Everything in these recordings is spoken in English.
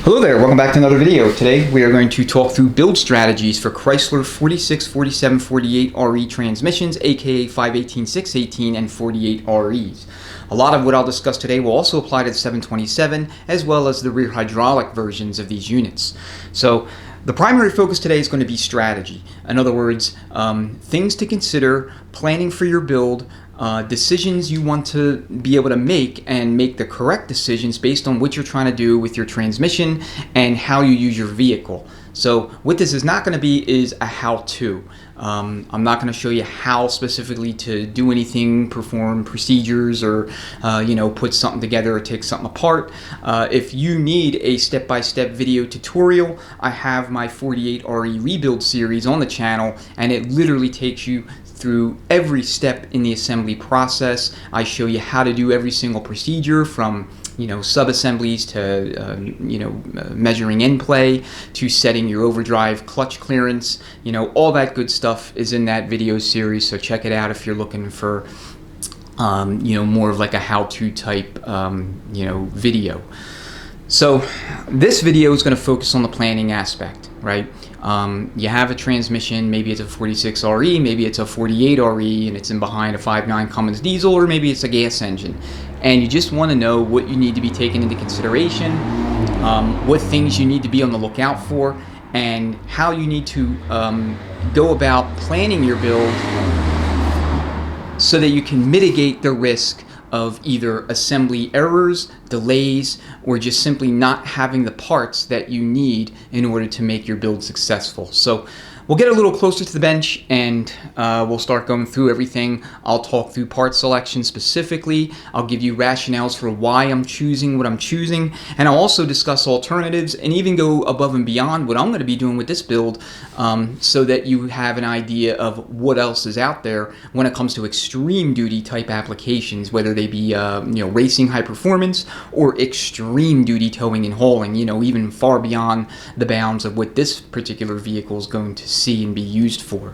Hello there, welcome back to another video. Today we are going to talk through build strategies for Chrysler 46, 47, 48 RE transmissions, aka 518, 618, and 48 REs. A lot of what I'll discuss today will also apply to the 727 as well as the rear hydraulic versions of these units. So the primary focus today is going to be strategy. In other words, things to consider, planning for your build, decisions you want to be able to make and make the correct decisions based on what you're trying to do with your transmission and how you use your vehicle. So what this is not going to be is a how-to. I'm not going to show you how specifically to do anything, perform procedures, or put something together or take something apart. If you need a step-by-step video tutorial, I have my 48 RE rebuild series on the channel, and it literally takes you through every step in the assembly process. I show you how to do every single procedure from sub-assemblies to measuring in play to setting your overdrive clutch clearance. All that good stuff is in that video series, so check it out if you're looking for more of like a how-to type video. So this video is going to focus on the planning aspect, right? You have a transmission, maybe it's a 46 RE, maybe it's a 48 RE, and it's in behind a 5.9 Cummins diesel, or maybe it's a gas engine. And you just want to know what you need to be taken into consideration, what things you need to be on the lookout for, and how you need to go about planning your build so that you can mitigate the risk of either assembly errors, delays, or just simply not having the parts that you need in order to make your build successful. So we'll get a little closer to the bench and we'll start going through everything. I'll talk through part selection specifically. I'll give you rationales for why I'm choosing what I'm choosing, and I'll also discuss alternatives and even go above and beyond what I'm going to be doing with this build, so that you have an idea of what else is out there when it comes to extreme duty type applications, whether they be racing high performance or extreme duty towing and hauling, even far beyond the bounds of what this particular vehicle is going to see and be used for.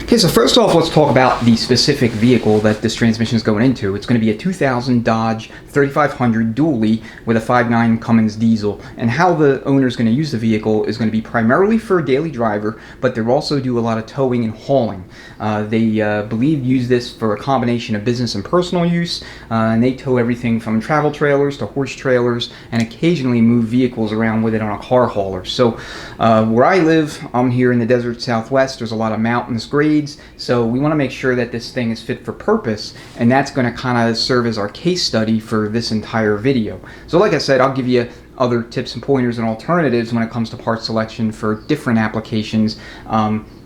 Okay, so first off, let's talk about the specific vehicle that this transmission is going into. It's going to be a 2000 Dodge 3500 dually with a 5.9 Cummins diesel. And how the owner is going to use the vehicle is going to be primarily for a daily driver, but they also do a lot of towing and hauling. They believe use this for a combination of business and personal use, and they tow everything from travel trailers to horse trailers, and occasionally move vehicles around with it on a car hauler. So where I live, I'm here in the desert Southwest. There's a lot of mountainous grades. So we want to make sure that this thing is fit for purpose, and that's going to kind of serve as our case study for this entire video. So like I said, I'll give you other tips and pointers and alternatives when it comes to part selection for different applications,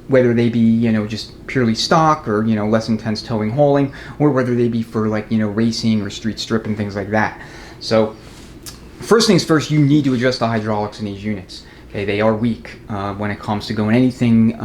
whether they be just purely stock or less intense towing hauling, or whether they be for like racing or street strip and things like that. So first things first, you need to adjust the hydraulics in these units. Okay, they are weak when it comes to going anything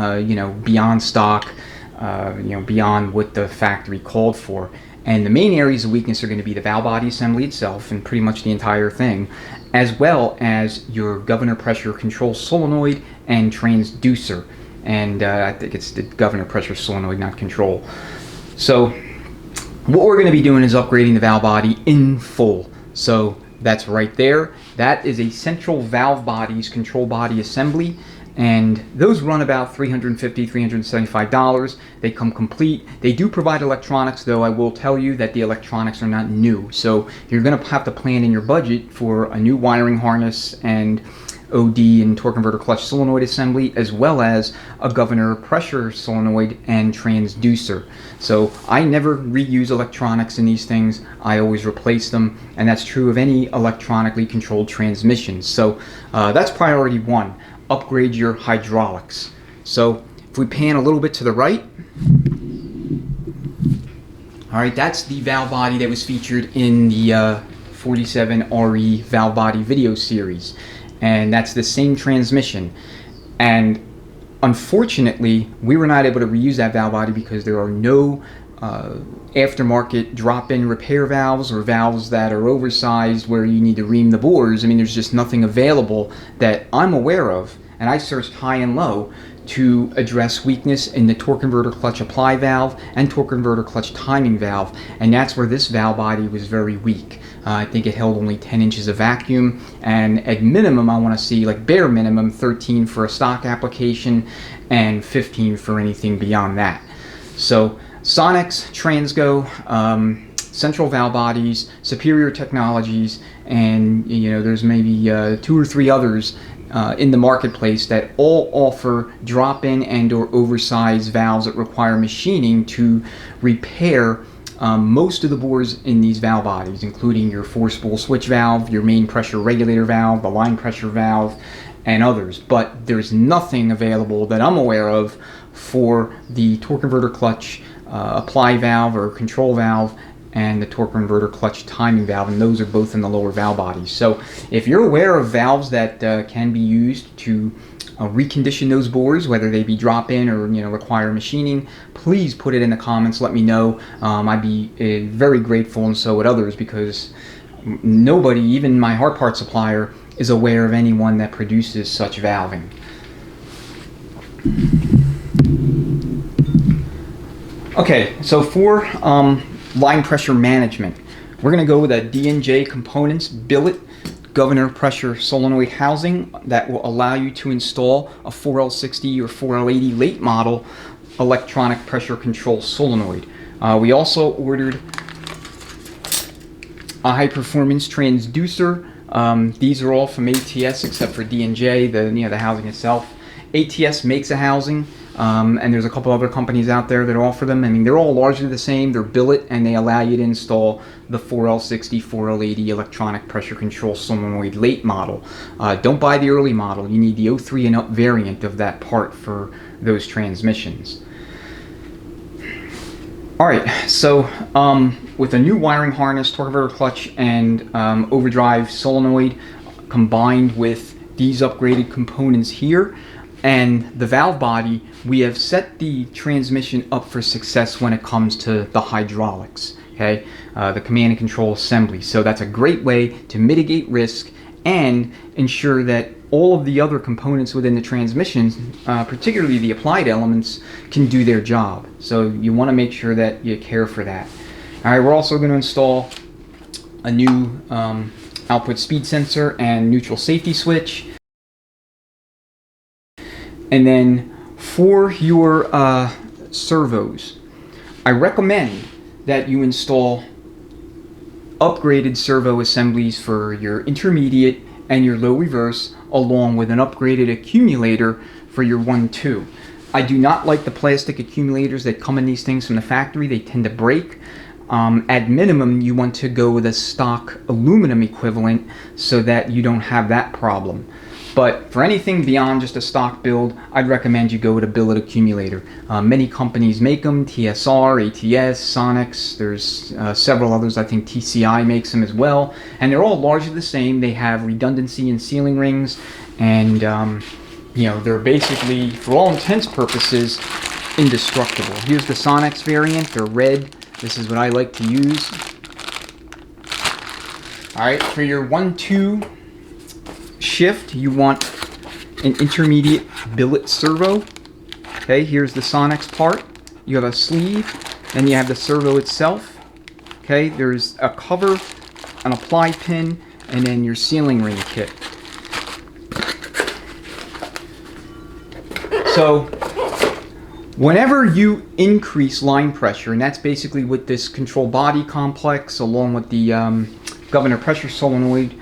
beyond stock, beyond what the factory called for. And the main areas of weakness are going to be the valve body assembly itself and pretty much the entire thing, as well as your governor pressure control solenoid and transducer. And I think it's the governor pressure solenoid, not control. So what we're going to be doing is upgrading the valve body in full. So that's right there. That is a central valve bodies control body assembly, and those run about $350, $375. They come complete. They do provide electronics, though I will tell you that the electronics are not new. So you're going to have to plan in your budget for a new wiring harness and OD and torque converter clutch solenoid assembly, as well as a governor pressure solenoid and transducer. So I never reuse electronics in these things. I always replace them, and that's true of any electronically controlled transmissions. So that's priority one. Upgrade your hydraulics. So if we pan a little bit to the right, all right, that's the valve body that was featured in the 47 RE valve body video series. And that's the same transmission. And unfortunately, we were not able to reuse that valve body because there are no aftermarket drop-in repair valves or valves that are oversized where you need to ream the bores. I mean, there's just nothing available that I'm aware of, and I searched high and low to address weakness in the torque converter clutch apply valve and torque converter clutch timing valve, and that's where this valve body was very weak. I think it held only 10 inches of vacuum, and at minimum I want to see, like bare minimum, 13 for a stock application and 15 for anything beyond that. So Sonex, Transgo, central valve bodies, Superior Technologies, and there's maybe 2 or 3 others in the marketplace that all offer drop-in and or oversized valves that require machining to repair most of the bores in these valve bodies, including your 4-spool switch valve, your main pressure regulator valve, the line pressure valve, and others. But there's nothing available that I'm aware of for the torque converter clutch apply valve or control valve and the torque converter clutch timing valve, and those are both in the lower valve bodies. So if you're aware of valves that can be used to recondition those bores, whether they be drop-in or require machining, please put it in the comments. Let me know. I'd be very grateful, and so would others, because nobody, even my hard part supplier, is aware of anyone that produces such valving. Okay, so for line pressure management, we're going to go with a D&J Components billet governor pressure solenoid housing that will allow you to install a 4L60 or 4L80 late model electronic pressure control solenoid. We also ordered a high performance transducer. These are all from ATS except for D&J, the housing itself. ATS makes a housing, and there's a couple other companies out there that offer them. I mean, they're all largely the same. They're billet, and they allow you to install the 4L60, 4L80 electronic pressure control solenoid late model. Don't buy the early model. You need the 03 and up variant of that part for those transmissions. Alright, so with a new wiring harness, torque converter clutch, and overdrive solenoid, combined with these upgraded components here, and the valve body, we have set the transmission up for success when it comes to the hydraulics, okay? The command and control assembly. So that's a great way to mitigate risk and ensure that all of the other components within the transmission, particularly the applied elements, can do their job. So you want to make sure that you care for that. All right, we're also going to install a new output speed sensor and neutral safety switch. And then for your servos, I recommend that you install upgraded servo assemblies for your intermediate and your low reverse, along with an upgraded accumulator for your 1-2. I do not like the plastic accumulators that come in these things from the factory. They tend to break. At minimum, you want to go with a stock aluminum equivalent so that you don't have that problem. But for anything beyond just a stock build, I'd recommend you go with a billet accumulator. Many companies make them, TSR, ATS, Sonex, there's several others. I think TCI makes them as well. And they're all largely the same. They have redundancy in sealing rings, and they're basically, for all intents purposes, indestructible. Here's the Sonex variant. They're red. This is what I like to use. Alright, for your 1-2 shift, you want an intermediate billet servo. Okay, here's the Sonex part. You have a sleeve, and you have the servo itself. Okay, there's a cover, an apply pin, and then your sealing ring kit. So whenever you increase line pressure, and that's basically what this control body complex along with the governor pressure solenoid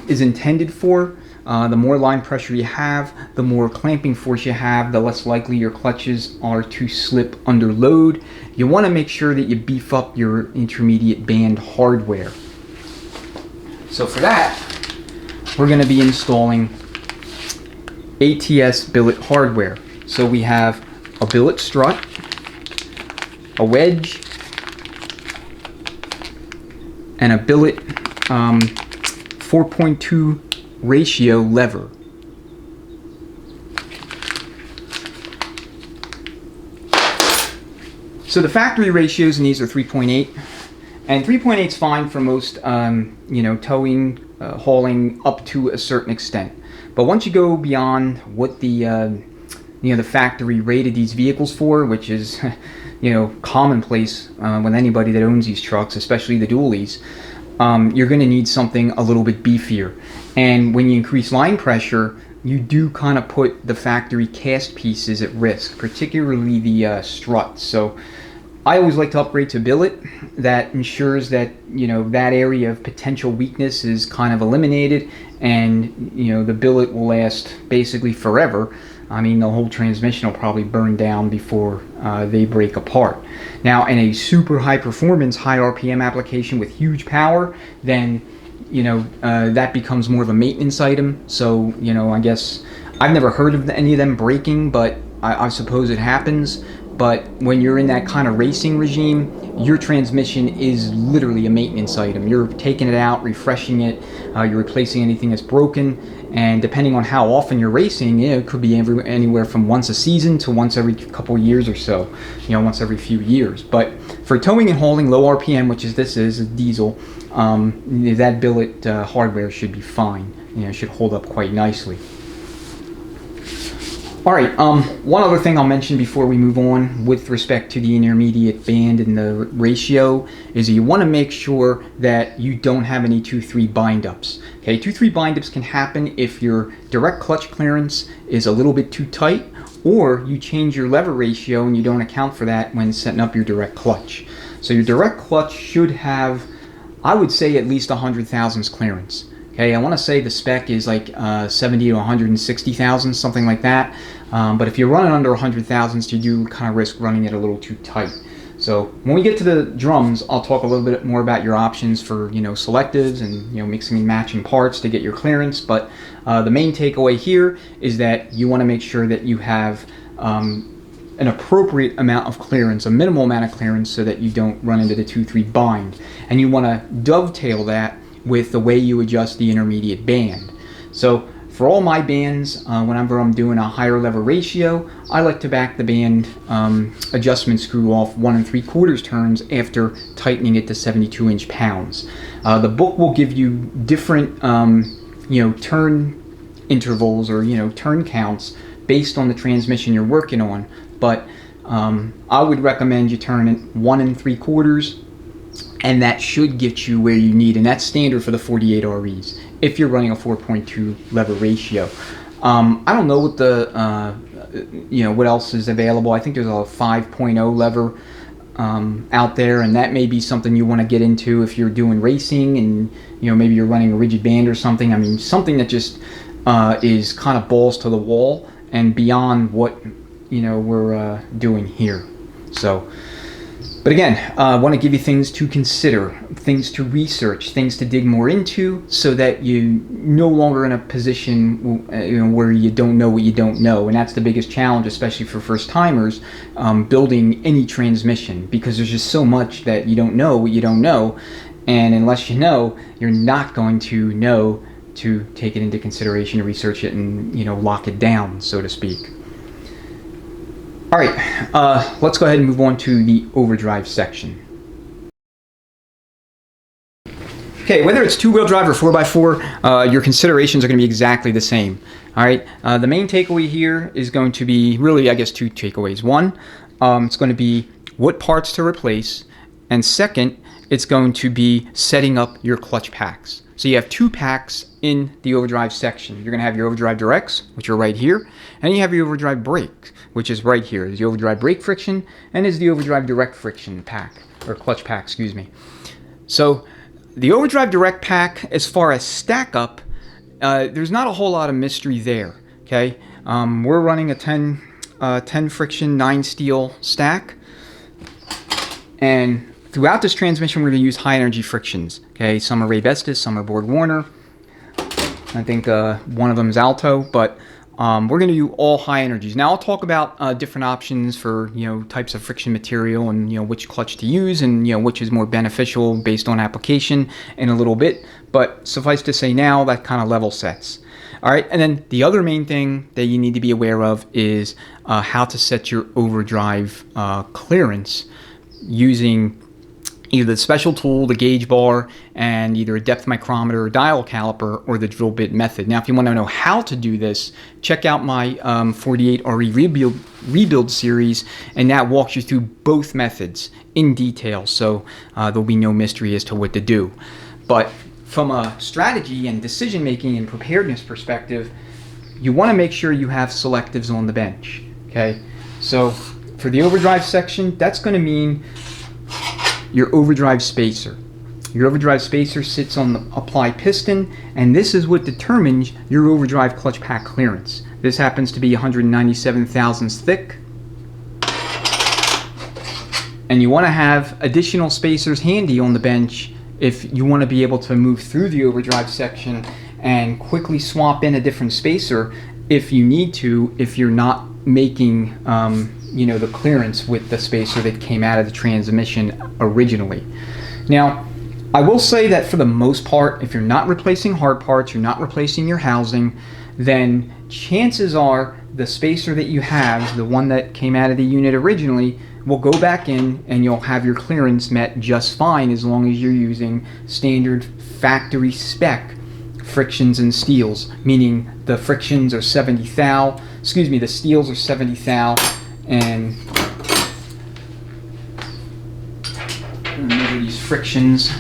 is intended for. The more line pressure you have, the more clamping force you have, the less likely your clutches are to slip under load. You want to make sure that you beef up your intermediate band hardware. So for that, we're going to be installing ATS billet hardware. So we have a billet strut, a wedge, and a billet 4.2 ratio lever. So the factory ratios in these are 3.8, and 3.8 is fine for most towing, hauling up to a certain extent. But once you go beyond what the the factory rated these vehicles for, which is commonplace with anybody that owns these trucks, especially the dualies. You're going to need something a little bit beefier. And when you increase line pressure, you do kind of put the factory cast pieces at risk, particularly the struts. So I always like to upgrade to billet. That ensures that that area of potential weakness is kind of eliminated, and the billet will last basically forever. I mean, the whole transmission will probably burn down before they break apart. Now, in a super high performance, high RPM application with huge power, then that becomes more of a maintenance item. So I guess I've never heard of any of them breaking, but I suppose it happens. But when you're in that kind of racing regime, your transmission is literally a maintenance item. You're taking it out, refreshing it, you're replacing anything that's broken, and depending on how often you're racing, it could be anywhere from once a season to once every couple of years or so, once every few years. But for towing and hauling, low RPM, which this is a diesel, that billet hardware should be fine. It should hold up quite nicely. All right, one other thing I'll mention before we move on with respect to the intermediate band and the ratio is that you want to make sure that you don't have any 2-3 bind-ups. Okay, 2-3 bind-ups can happen if your direct clutch clearance is a little bit too tight, or you change your lever ratio and you don't account for that when setting up your direct clutch. So your direct clutch should have, I would say, at least 100 thousandths clearance. Okay, I want to say the spec is like 70 to 160 thousandths, something like that. But if you're running under 100 thousandths, you do kind of risk running it a little too tight. So when we get to the drums, I'll talk a little bit more about your options for selectives and mixing and matching parts to get your clearance. But the main takeaway here is that you want to make sure that you have an appropriate amount of clearance, a minimal amount of clearance, so that you don't run into the 2-3 bind. And you want to dovetail that with the way you adjust the intermediate band. So for all my bands, whenever I'm doing a higher lever ratio, I like to back the band adjustment screw off 1 3/4 turns after tightening it to 72-inch pounds. The book will give you different turn intervals or turn counts based on the transmission you're working on, but I would recommend you turn it 1 3/4, and that should get you where you need, and that's standard for the 48 REs if you're running a 4.2 lever ratio. I don't know what the what else is available. I think there's a 5.0 lever out there, and that may be something you want to get into if you're doing racing and maybe you're running a rigid band or something. I mean, something that just is kind of balls to the wall and beyond what we're doing here. So, but again, I want to give you things to consider, things to research, things to dig more into, so that you're no longer in a position where you don't know what you don't know. And that's the biggest challenge, especially for first timers, building any transmission, because there's just so much that you don't know what you don't know. And unless you know, you're not going to know to take it into consideration, to research it, and lock it down, so to speak. All right, let's go ahead and move on to the overdrive section. Okay, whether it's two-wheel drive or 4x4, your considerations are going to be exactly the same. All right, the main takeaway here is going to be really, I guess, two takeaways. One, it's going to be what parts to replace, and second, it's going to be setting up your clutch packs. So you have 2 packs in the overdrive section. You're going to have your overdrive directs, which are right here, and you have your overdrive brake, which is right here. There's the overdrive brake friction, and there's the overdrive direct friction pack, or clutch pack, excuse me. So the overdrive direct pack, as far as stack up, there's not a whole lot of mystery there. Okay, we're running a 10 friction 9 steel stack, and throughout this transmission, we're going to use high energy frictions. Okay, some are Ray Vestas, some are Borg Warner. I think one of them is Alto, but we're going to do all high energies. Now I'll talk about different options for types of friction material and which clutch to use and which is more beneficial based on application in a little bit. But suffice to say now that kind of level sets. All right, and then the other main thing that you need to be aware of is how to set your overdrive clearance using either the special tool, the gauge bar, and either a depth micrometer or dial caliper, or the drill bit method. Now, if you want to know how to do this, check out my 48 RE rebuild series, and that walks you through both methods in detail, so there'll be no mystery as to what to do. But from a strategy and decision making and preparedness perspective, you want to make sure you have selectives on the bench. Okay, so for the overdrive section, that's going to mean your overdrive spacer. Your overdrive spacer sits on the apply piston, and this is what determines your overdrive clutch pack clearance. This happens to be 197 thousandths thick, and you want to have additional spacers handy on the bench if you want to be able to move through the overdrive section and quickly swap in a different spacer if you need to, if you're not making the clearance with the spacer that came out of the transmission originally. Now, I will say that for the most part, if you're not replacing hard parts, you're not replacing your housing, then chances are the spacer that you have, the one that came out of the unit originally, will go back in and you'll have your clearance met just fine, as long as you're using standard factory spec frictions and steels, meaning the frictions are 70 thou, the steels are 70 thou, and measure these frictions,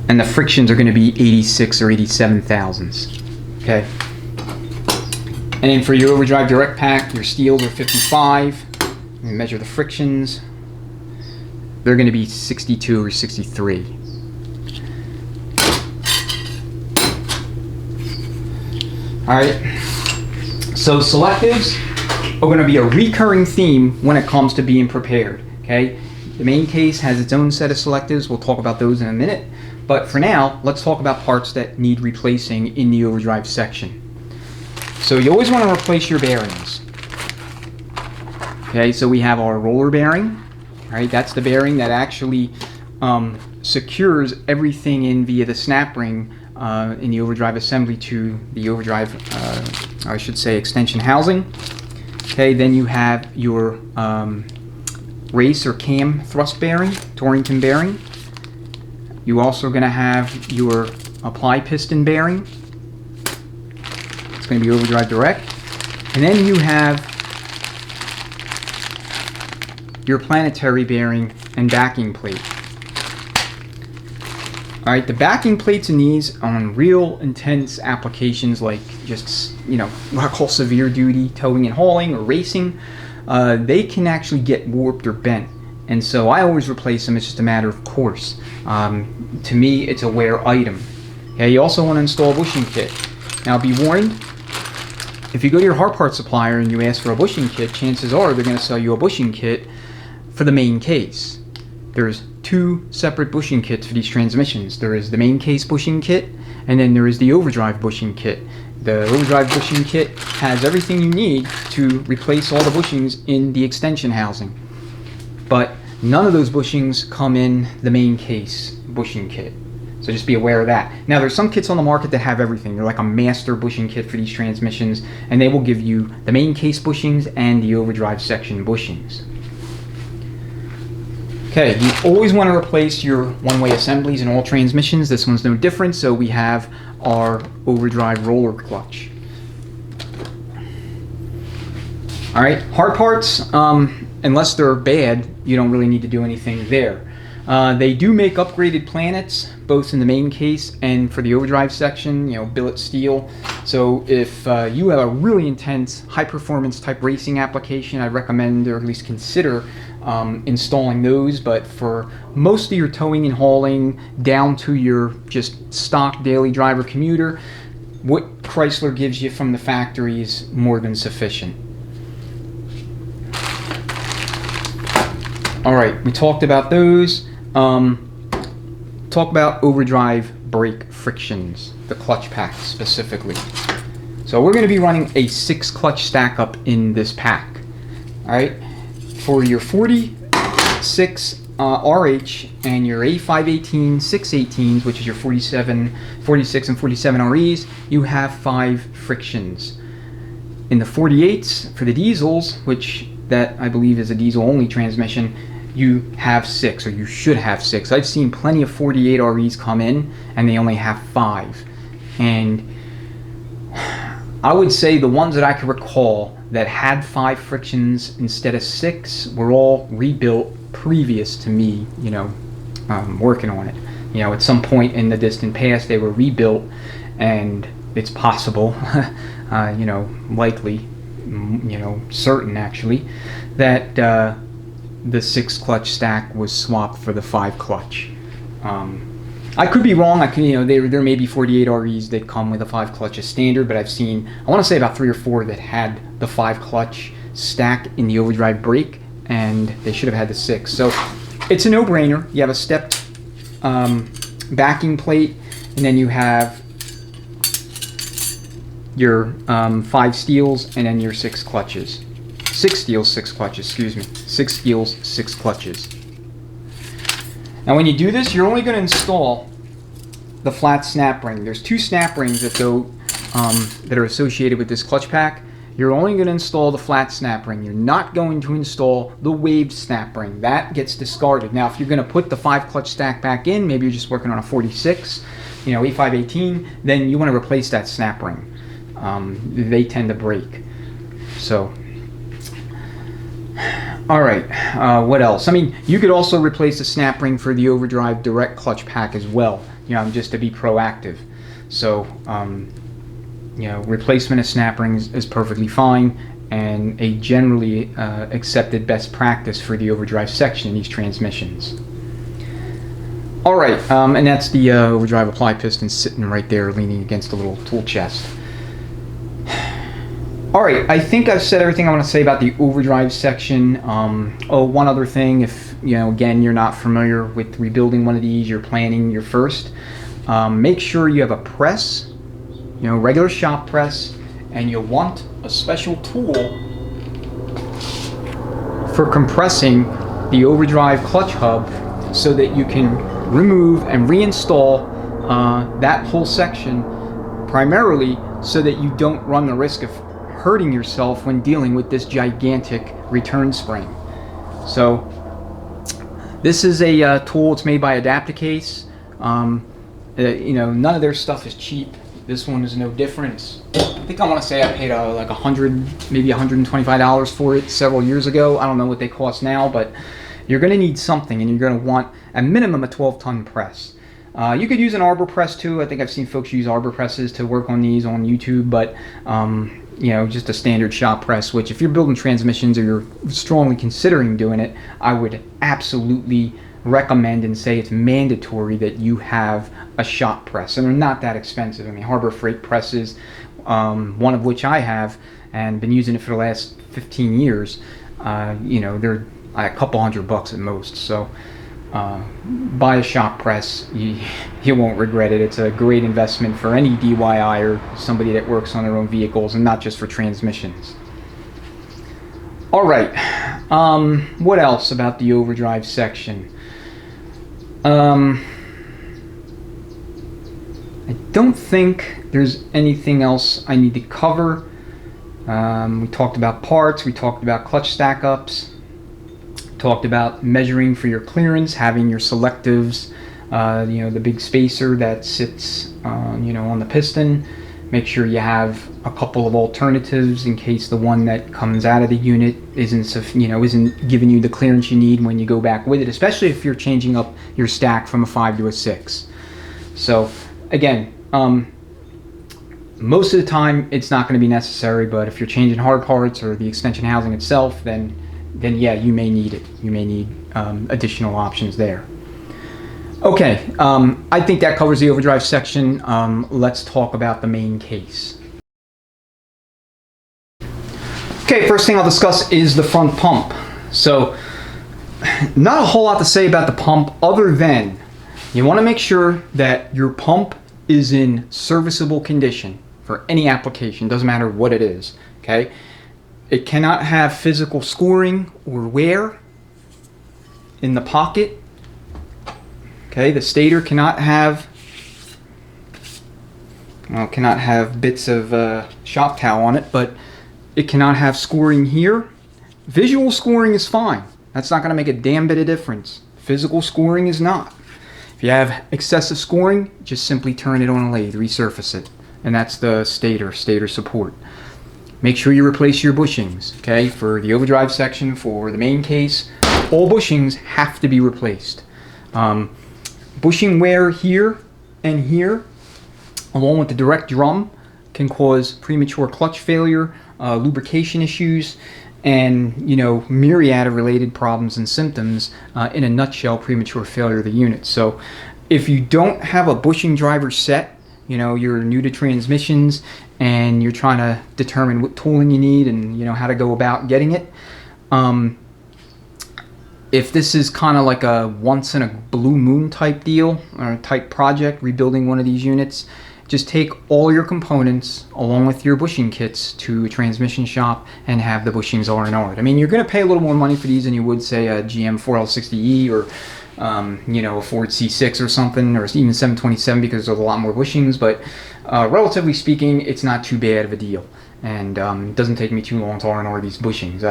and the frictions are going to be 86 or 87 thousandths. Okay, and then for your overdrive direct pack, your steels are 55. And measure the frictions, they're going to be 62 or 63. Alright, so selectives are going to be a recurring theme when it comes to being prepared. Okay, the main case has its own set of selectives. We'll talk about those in a minute. But for now, let's talk about parts that need replacing in the overdrive section. So you always want to replace your bearings. Okay, so we have our roller bearing. Right, that's the bearing that actually secures everything in via the snap ring in the overdrive assembly to the overdrive, I should say, extension housing. Okay, then you have your race or cam thrust bearing, Torrington bearing. You also are going to have your apply piston bearing. It's going to be overdrive direct. And then you have your planetary bearing and backing plate. Alright, the backing plates in these on real intense applications like just, what I call severe duty towing and hauling or racing, they can actually get warped or bent. And so I always replace them. It's just a matter of course. To me, it's a wear item. Okay, you also want to install a bushing kit. Now be warned, if you go to your hard part supplier and you ask for a bushing kit, chances are they're going to sell you a bushing kit for the main case. There's two separate bushing kits for these transmissions. There is the main case bushing kit, and then there is the overdrive bushing kit. The overdrive bushing kit has everything you need to replace all the bushings in the extension housing. But none of those bushings come in the main case bushing kit. So just be aware of that. Now there's some kits on the market that have everything. They're like a master bushing kit for these transmissions, and they will give you the main case bushings and the overdrive section bushings. Okay, you always want to replace your one-way assemblies in all transmissions. This one's no different, so we have our overdrive roller clutch. Alright, hard parts, unless they're bad, you don't really need to do anything there. They do make upgraded planets, both in the main case and for the overdrive section, billet steel. So if you have a really intense, high-performance type racing application, I'd recommend, or at least consider, installing those. But for most of your towing and hauling, down to your just stock daily driver commuter, what Chrysler gives you from the factory is more than sufficient. Alright, we talked about those. Talk about overdrive brake frictions, the clutch pack specifically. So we're going to be running a 6 clutch stack up in this pack. Alright, for your 46 RH and your A518 618s, which is your 47, 46 and 47 REs, you have 5 frictions. In the 48s, for the diesels, which that I believe is a diesel only transmission, you have 6, or you should have 6. I've seen plenty of 48 REs come in and they only have 5. And I would say the ones that I can recall that had 5 frictions instead of 6 were all rebuilt previous to me, working on it. At some point in the distant past they were rebuilt, and it's possible, likely, certain actually, that the 6 clutch stack was swapped for the 5 clutch. I could be wrong. There may be 48 REs that come with a 5 clutch as standard, but I've seen, I want to say about 3 or 4 that had the 5 clutch stack in the overdrive brake, and they should have had the 6. So it's a no-brainer. You have a stepped backing plate, and then you have your 5 steels, and then your 6 clutches. 6 steels, 6 clutches, excuse me. 6 steels, 6 clutches. Now when you do this, you're only going to install the flat snap ring. There's 2 snap rings that go that are associated with this clutch pack. You're only going to install the flat snap ring. You're not going to install the waved snap ring. That gets discarded. Now if you're going to put the 5 clutch stack back in, maybe you're just working on a 46, E518, then you want to replace that snap ring. They tend to break. So alright, what else? You could also replace the snap ring for the overdrive direct clutch pack as well, just to be proactive. So, replacement of snap rings is perfectly fine, and a generally accepted best practice for the overdrive section in these transmissions. Alright, and that's the overdrive apply piston sitting right there leaning against the little tool chest. Alright, I think I've said everything I want to say about the overdrive section. One other thing, if again you're not familiar with rebuilding one of these, you're planning your first, make sure you have a press, regular shop press, and you'll want a special tool for compressing the overdrive clutch hub so that you can remove and reinstall that whole section, primarily so that you don't run the risk of hurting yourself when dealing with this gigantic return spring. So this is a tool. It's made by Adapticase. None of their stuff is cheap. This one is no different. I think I want to say I paid like $100, maybe $125 for it several years ago. I don't know what they cost now, but you're going to need something, and you're going to want a minimum of 12-ton press. You could use an arbor press too. I think I've seen folks use arbor presses to work on these on YouTube, but just a standard shop press, which if you're building transmissions or you're strongly considering doing it, I would absolutely recommend and say it's mandatory that you have a shop press. And they're not that expensive. Harbor Freight presses, one of which I have and been using it for the last 15 years, they're a couple $100 at most. So buy a shop press. You won't regret it. It's a great investment for any DIY or somebody that works on their own vehicles, and not just for transmissions. Alright, what else about the overdrive section? I don't think there's anything else I need to cover. We talked about parts, we talked about clutch stack ups, talked about measuring for your clearance, having your selectives, the big spacer that sits on the piston. Make sure you have a couple of alternatives in case the one that comes out of the unit isn't giving you the clearance you need when you go back with it, especially if you're changing up your stack from a 5 to a 6. So again, most of the time it's not going to be necessary, but if you're changing hard parts or the extension housing itself, then yeah, you may need it. You may need additional options there. Okay, I think that covers the overdrive section. Let's talk about the main case. Okay, first thing I'll discuss is the front pump. So, not a whole lot to say about the pump other than you want to make sure that your pump is in serviceable condition for any application. Doesn't matter what it is, okay? It cannot have physical scoring or wear in the pocket. Okay, the stator cannot have bits of shop towel on it, but it cannot have scoring here. Visual scoring is fine. That's not going to make a damn bit of difference. Physical scoring is not. If you have excessive scoring, just simply turn it on a lathe, resurface it. And that's the stator support. Make sure you replace your bushings, okay? For the overdrive section, for the main case, all bushings have to be replaced. Bushing wear here and here, along with the direct drum, can cause premature clutch failure, lubrication issues, and myriad of related problems and symptoms. In a nutshell, premature failure of the unit. So if you don't have a bushing driver set, you're new to transmissions and you're trying to determine what tooling you need and how to go about getting it. If this is kind of like a once in a blue moon type deal or type project, rebuilding one of these units, just take all your components along with your bushing kits to a transmission shop and have the bushings R&R'd. I mean, you're going to pay a little more money for these than you would, say, a GM 4L60E or a Ford C6 or something, or even 727, because there's a lot more bushings. But relatively speaking, it's not too bad of a deal, and it doesn't take me too long to R&R these bushings.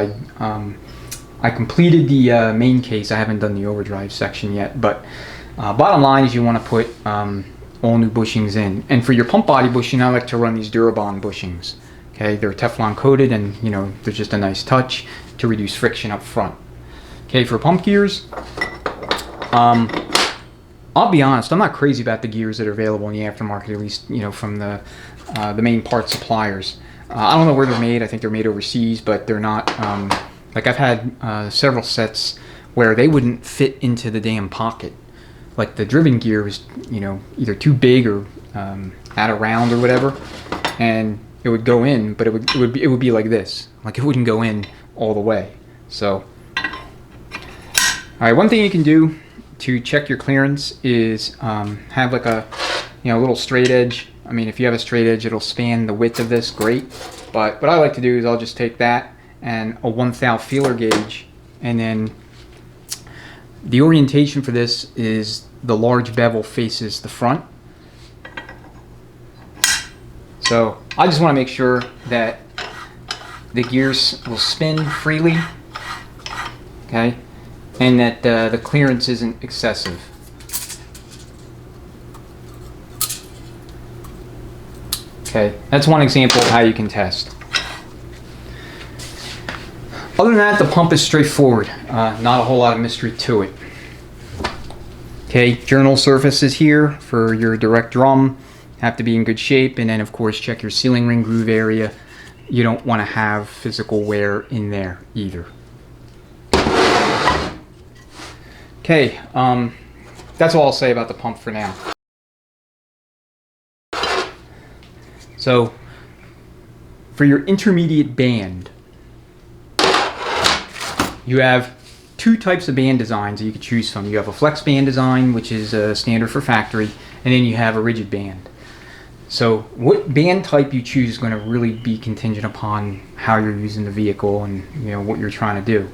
I completed the main case. I haven't done the overdrive section yet, but bottom line is you want to put all new bushings in. And for your pump body bushing, I like to run these Durabond bushings. Okay, they're Teflon coated, and they're just a nice touch to reduce friction up front. Okay, for pump gears, I'll be honest, I'm not crazy about the gears that are available in the aftermarket, at least from the main part suppliers. I don't know where they're made. I think they're made overseas, but they're not. Like, I've had several sets where they wouldn't fit into the damn pocket. Like, the driven gear was, either too big or out of round or whatever, and it would go in, but it would be like this. Like, it wouldn't go in all the way. So, all right, one thing you can do to check your clearance is have like a little straight edge. I mean, if you have a straight edge, it'll span the width of this, great. But what I like to do is I'll just take that and a 1/1000 feeler gauge, and then the orientation for this is the large bevel faces the front. So I just want to make sure that the gears will spin freely, okay, and that the clearance isn't excessive. Okay, that's one example of how you can test. Other than that, the pump is straightforward. Not a whole lot of mystery to it. Okay, journal surfaces here for your direct drum have to be in good shape, and then of course check your sealing ring groove area. You don't want to have physical wear in there either. Okay, that's all I'll say about the pump for now. So, for your intermediate band, you have two types of band designs that you could choose from. You have a flex band design, which is standard for factory, and then you have a rigid band. So what band type you choose is going to really be contingent upon how you're using the vehicle and what you're trying to do.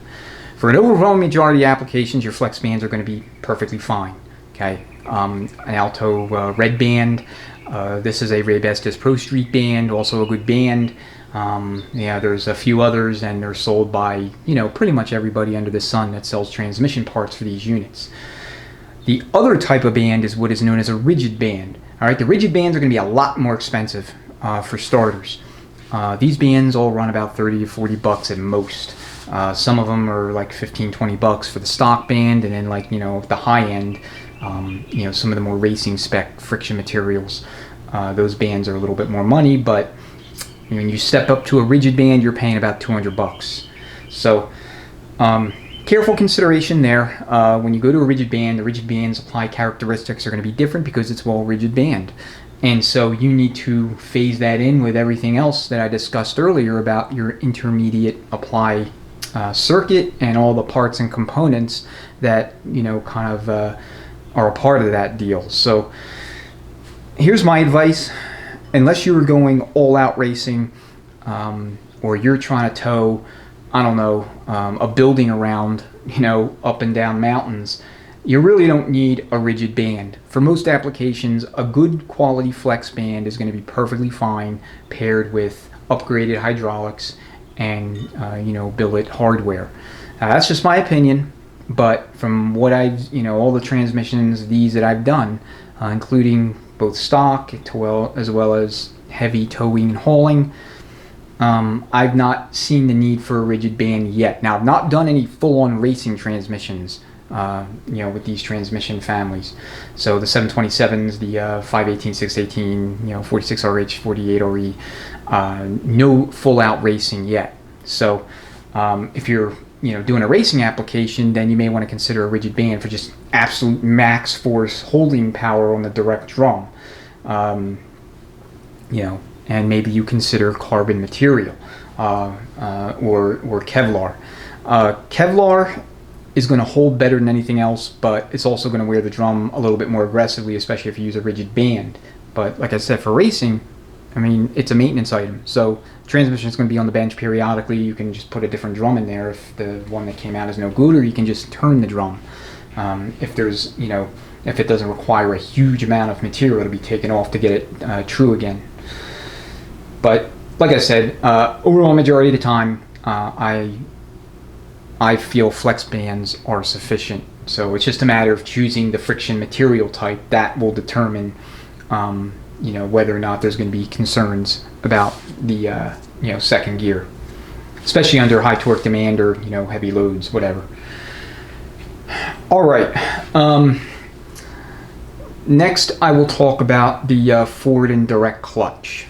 For an overwhelming majority of applications, your flex bands are going to be perfectly fine. Okay, an Alto red band. This is a Ray Bestis Pro Street band, also a good band. There's a few others, and they're sold by pretty much everybody under the sun that sells transmission parts for these units. The other type of band is what is known as a rigid band. All right, the rigid bands are going to be a lot more expensive for starters. These bands all run about 30 to 40 bucks at most. Some of them are like 15, 20 bucks for the stock band, and then like the high end, some of the more racing spec friction materials, those bands are a little bit more money, but when you step up to a rigid band, you're paying about 200 bucks. So careful consideration there. When you go to a rigid band, the rigid band's applied characteristics are going to be different because it's all rigid band. And so you need to phase that in with everything else that I discussed earlier about your intermediate apply circuit and all the parts and components that are a part of that deal. So here's my advice. Unless you were going all out racing, or you're trying to tow, I don't know, a building around, up and down mountains, you really don't need a rigid band. For most applications, a good quality flex band is going to be perfectly fine paired with upgraded hydraulics and billet hardware. Now, that's just my opinion, but from what I've, all the transmissions, these that I've done, including both stock as well as heavy towing and hauling, I've not seen the need for a rigid band yet. Now, I've not done any full-on racing transmissions, with these transmission families. So the 727s, the 518, 618, 46RH, 48RE, no full-out racing yet. So if you're doing a racing application, then you may want to consider a rigid band for just absolute max force holding power on the direct drum. And maybe you consider carbon material or Kevlar. Kevlar is going to hold better than anything else, but it's also going to wear the drum a little bit more aggressively, especially if you use a rigid band. But like I said, for racing, I mean, it's a maintenance item. So transmission is going to be on the bench periodically. You can just put a different drum in there if the one that came out is no good, or you can just turn the drum. If there's, if it doesn't require a huge amount of material to be taken off to get it true again. But like I said, overall majority of the time, I feel flex bands are sufficient. So it's just a matter of choosing the friction material type that will determine, whether or not there's going to be concerns about the, second gear, especially under high torque demand or, heavy loads, whatever. All right. Next, I will talk about the forward and direct clutch.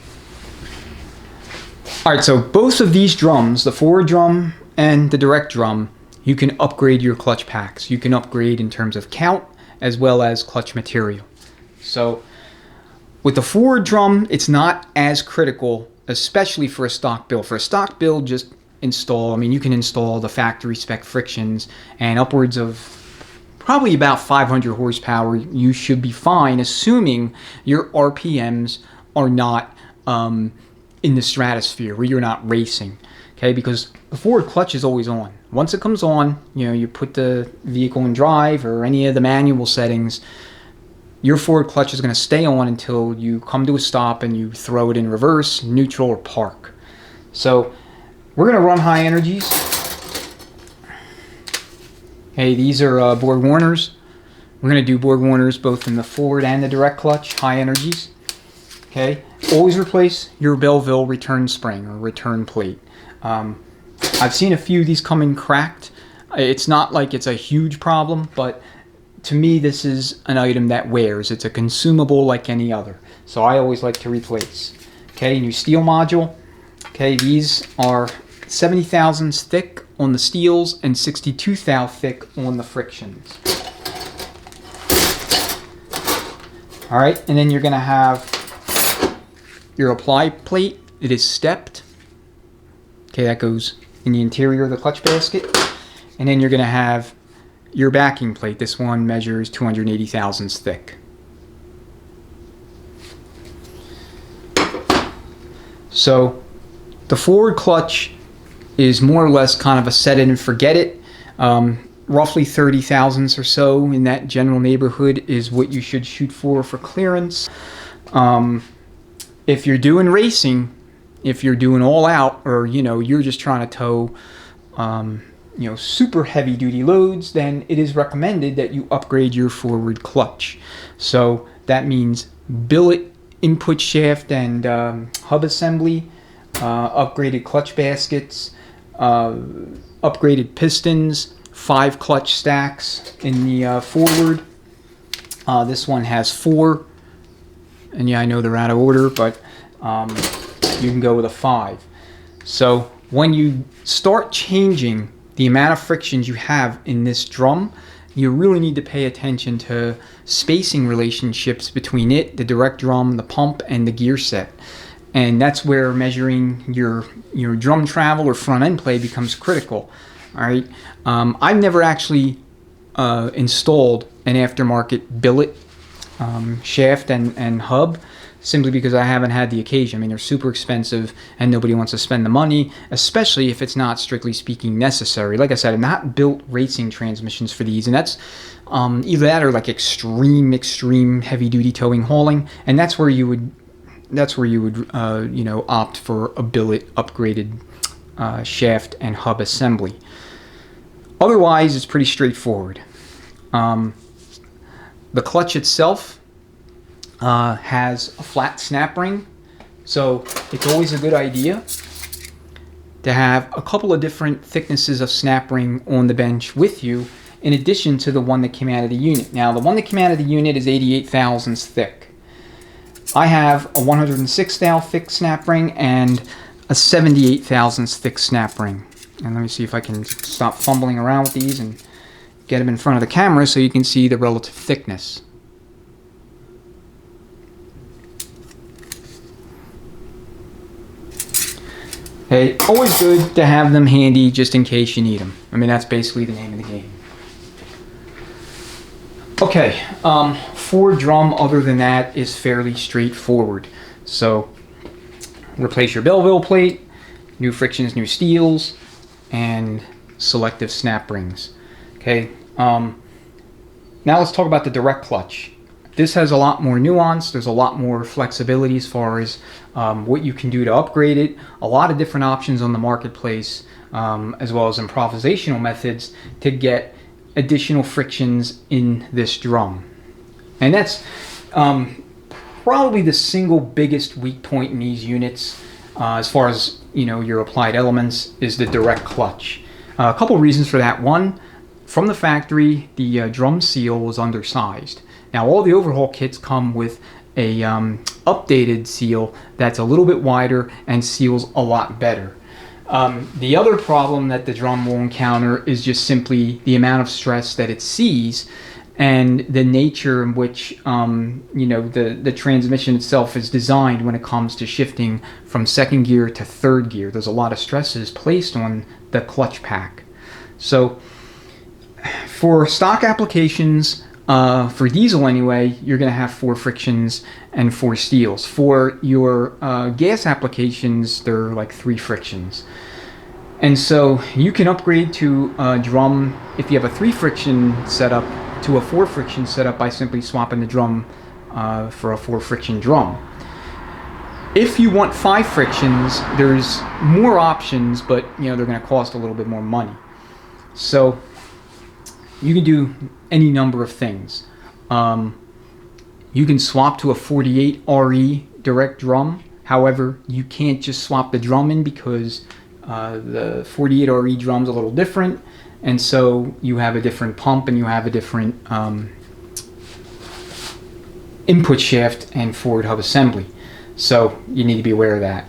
All right, so both of these drums, the forward drum and the direct drum, you can upgrade your clutch packs. You can upgrade in terms of count as well as clutch material. So with the forward drum, it's not as critical, especially for a stock build. For a stock build, just install, you can install the factory spec frictions and upwards of probably about 500 horsepower. You should be fine, assuming your RPMs are not in the stratosphere, where you're not racing. Okay, because the forward clutch is always on. Once it comes on, you put the vehicle in drive or any of the manual settings, your forward clutch is going to stay on until you come to a stop and you throw it in reverse, neutral, or park. So we're going to run high energies. Hey, these are Borg Warners. We're going to do Borg Warners both in the forward and the direct clutch, high energies. Okay, always replace your Belleville return spring or return plate. I've seen a few of these come in cracked. It's not like it's a huge problem, but to me this is an item that wears. It's a consumable like any other. So I always like to replace. Okay, new steel module. Okay, these are 70 thousandths thick on the steels and 62 thou thick on the frictions. All right, and then you're going to have your apply plate. It is stepped. Okay, that goes in the interior of the clutch basket. And then you're going to have your backing plate. This one measures 280 thousandths thick. So the forward clutch is more or less kind of a set it and forget it. Roughly 30 thousandths or so in that general neighborhood is what you should shoot for clearance. If you're doing racing, if you're doing all out, or you're just trying to tow super heavy duty loads, then it is recommended that you upgrade your forward clutch. So that means billet input shaft and hub assembly, upgraded clutch baskets, upgraded pistons, 5 clutch stacks in the forward. This one has 4, and yeah, I know they're out of order, but you can go with a 5. So when you start changing the amount of frictions you have in this drum, you really need to pay attention to spacing relationships between it, the direct drum, the pump, and the gear set. And that's where measuring your drum travel or front end play becomes critical. All right, I've never actually installed an aftermarket billet shaft and hub, simply because I haven't had the occasion. They're super expensive and nobody wants to spend the money, especially if it's not strictly speaking necessary. Like I said, I've not built racing transmissions for these, and that's either that or like extreme heavy duty towing hauling, and that's where you would opt for a billet upgraded shaft and hub assembly. Otherwise, it's pretty straightforward. The clutch itself has a flat snap ring, so it's always a good idea to have a couple of different thicknesses of snap ring on the bench with you, in addition to the one that came out of the unit. Now, the one that came out of the unit is 88 thousandths thick. I have a 106 thou thick snap ring and a 78 thousandths thick snap ring. And let me see if I can stop fumbling around with these and get them in front of the camera so you can see the relative thickness. Okay, always good to have them handy just in case you need them. I mean, that's basically the name of the game. Okay, for drum, other than that, is fairly straightforward. So, replace your Belleville plate, new frictions, new steels, and selective snap rings. Okay, now let's talk about the direct clutch. This has a lot more nuance. There's a lot more flexibility as far as what you can do to upgrade it. A lot of different options on the marketplace, as well as improvisational methods to get additional frictions in this drum. And that's probably the single biggest weak point in these units, as far as your applied elements, is the direct clutch. A couple reasons for that. One, from the factory, the drum seal was undersized. Now, all the overhaul kits come with a updated seal that's a little bit wider and seals a lot better. The other problem that the drum will encounter is just simply the amount of stress that it sees and the nature in which the transmission itself is designed when it comes to shifting from second gear to third gear. There's a lot of stresses placed on the clutch pack. So for stock applications, for diesel anyway, you're going to have 4 frictions and 4 steels. For your gas applications, there are like 3 frictions. And so you can upgrade to a drum if you have a 3 friction setup to a 4 friction setup by simply swapping the drum for a 4 friction drum. If you want 5 frictions, there's more options, but they're going to cost a little bit more money. So you can do any number of things. You can swap to a 48 RE direct drum. However, you can't just swap the drum in because the 48 RE drum's a little different, and so you have a different pump and you have a different input shaft and forward hub assembly. So you need to be aware of that.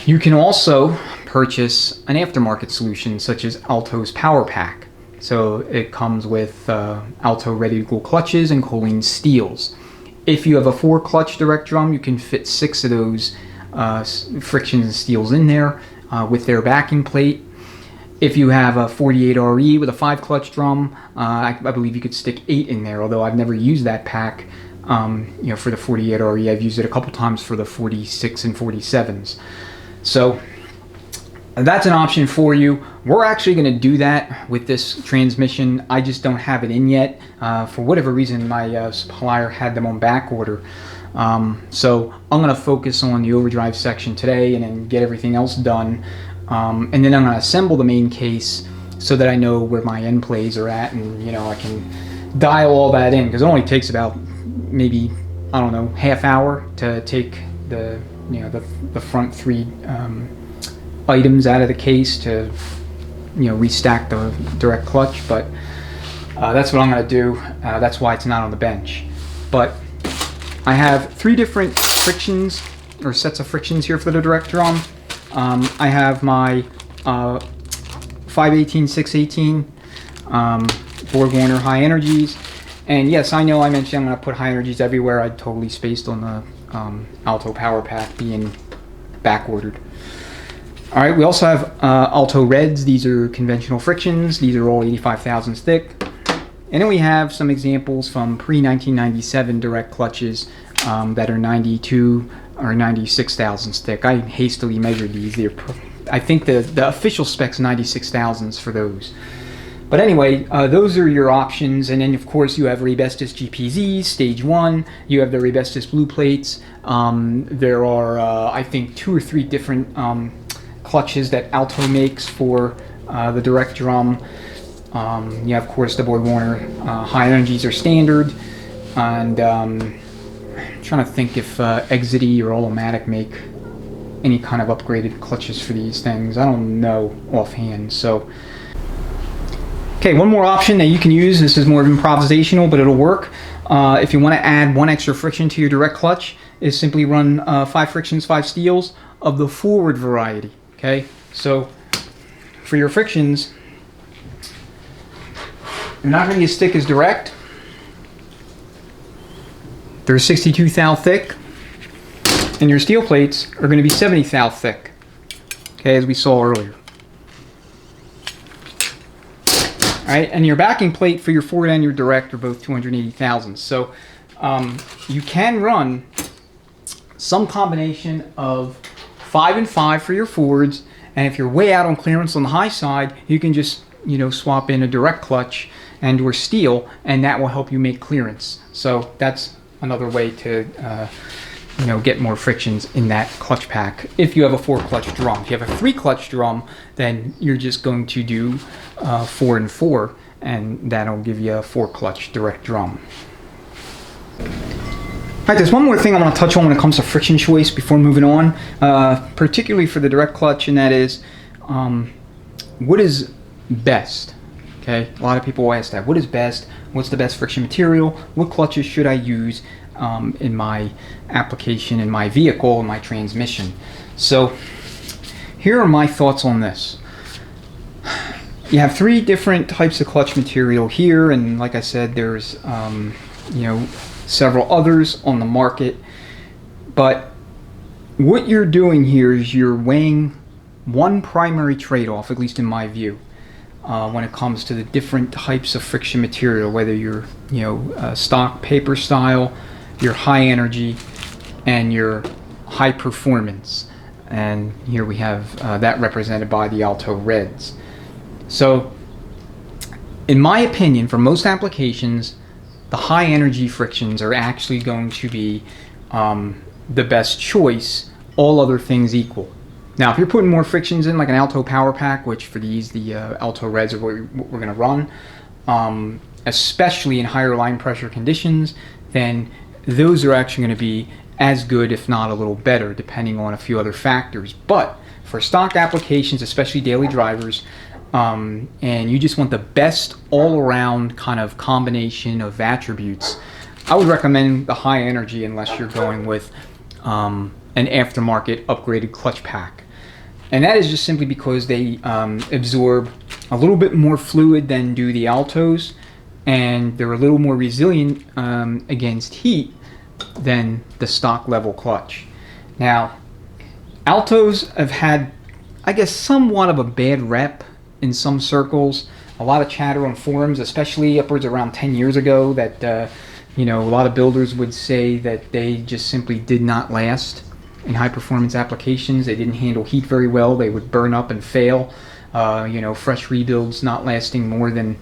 You can also purchase an aftermarket solution such as Alto's Power Pack. So it comes with Alto ready-to-go clutches and Colleen steels. If you have a 4 clutch direct drum, you can fit 6 of those frictions and steels in there with their backing plate. If you have a 48 RE with a 5 clutch drum, I believe you could stick 8 in there, although I've never used that pack for the 48 RE. I've used it a couple times for the 46 and 47s. So that's an option for you. We're actually going to do that with this transmission. I just don't have it in yet. For whatever reason, my supplier had them on back order. So I'm going to focus on the overdrive section today and then get everything else done. And then I'm going to assemble the main case so that I know where my end plays are at, and I can dial all that in, because it only takes about maybe, I don't know, half hour to take the the front 3 items out of the case to restack the direct clutch. But that's what I'm going to do. That's why it's not on the bench. But I have 3 different frictions or sets of frictions here for the direct drum. I have my 518, 618 Borg-Warner high energies. And yes, I know I mentioned I'm going to put high energies everywhere. I totally spaced on the Alto Power Pack being back ordered. Alright, we also have Alto Reds. These are conventional frictions. These are all 85 thousandths thick. And then we have some examples from pre-1997 direct clutches that are 92 or 96 thousandths thick. I hastily measured these. I think the official spec's 96 thousandths for those. But anyway, those are your options. And then of course you have Rebestis GPZs, stage 1. You have the Rebestis blue plates. There are I think 2 or 3 different clutches that Alto makes for the direct drum. You have, of course, the BorgWarner high energies are standard, and I'm trying to think if Exity or All-O-Matic make any kind of upgraded clutches for these things. I don't know offhand. So, okay, one more option that you can use. This is more improvisational, but it'll work. If you want to add one extra friction to your direct clutch, is simply run 5 frictions, 5 steels of the forward variety. Okay, so for your frictions, they're not going to be as thick as direct. They're 62 thou thick, and your steel plates are going to be 70 thou thick. Okay, as we saw earlier. All right, and your backing plate for your forward and your direct are both 280 thousandths. So you can run some combination of 5 and 5 for your forwards, and if you're way out on clearance on the high side, you can just, you know, swap in a direct clutch and or steel, and that will help you make clearance. So that's another way to you know, get more frictions in that clutch pack if you have a 4 clutch drum. If you have a 3 clutch drum, then you're just going to do 4 and 4, and that'll give you a 4 clutch direct drum. Alright, there's one more thing I want to touch on when it comes to friction choice before moving on, particularly for the direct clutch, and that is what is best. Okay, a lot of people ask that. What is best? What's the best friction material? What clutches should I use in my application, in my vehicle, in my transmission? So here are my thoughts on this. You have 3 different types of clutch material here, and like I said, there's you know, several others on the market. But what you're doing here is you're weighing one primary trade-off, at least in my view, when it comes to the different types of friction material, whether you're, you know, stock paper style, your high energy, and your high performance. And here we have that represented by the Alto Reds. So in my opinion, for most applications, the high energy frictions are actually going to be the best choice, all other things equal. Now, if you're putting more frictions in, like an Alto Power Pack, which for these, the Alto Reds are what we're going to run, especially in higher line pressure conditions, then those are actually going to be as good, if not a little better, depending on a few other factors. But for stock applications, especially daily drivers, and you just want the best all-around kind of combination of attributes, I would recommend the high energy unless you're going with an aftermarket upgraded clutch pack. And that is just simply because they absorb a little bit more fluid than do the Altos, and they're a little more resilient against heat than the stock level clutch. Now, Altos have had, I guess, somewhat of a bad rep in some circles. A lot of chatter on forums, especially upwards around 10 years ago, that you know, a lot of builders would say that they just simply did not last in high performance applications. They didn't handle heat very well. They would burn up and fail. You know, fresh rebuilds not lasting more than,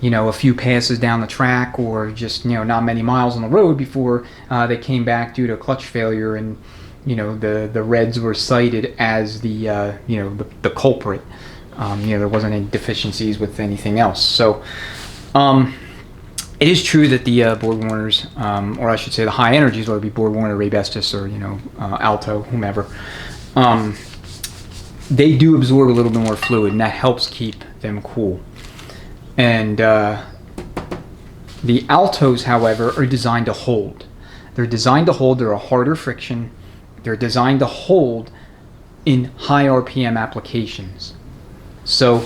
you know, a few passes down the track, or just, you know, not many miles on the road before they came back due to clutch failure, and, you know, the Reds were cited as the you know, the culprit. You know, there wasn't any deficiencies with anything else. So it is true that the BorgWarners, or I should say the high energies, whether it be BorgWarner, Raybestos, or, you know, Alto, whomever, they do absorb a little bit more fluid, and that helps keep them cool. And the Altos, however, are designed to hold. They're designed to hold. They're a harder friction. They're designed to hold in high RPM applications. So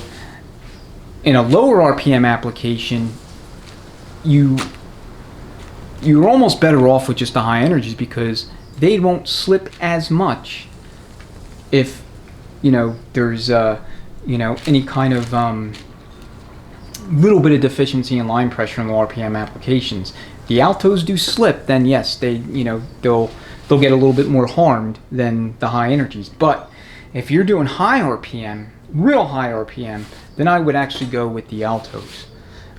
in a lower RPM application, you're almost better off with just the high energies, because they won't slip as much if, you know, there's you know, any kind of little bit of deficiency in line pressure in low RPM applications. The Altos do slip, then yes, they, you know, they'll get a little bit more harmed than the high energies. But if you're doing high RPM, real high RPM, then I would actually go with the Altos.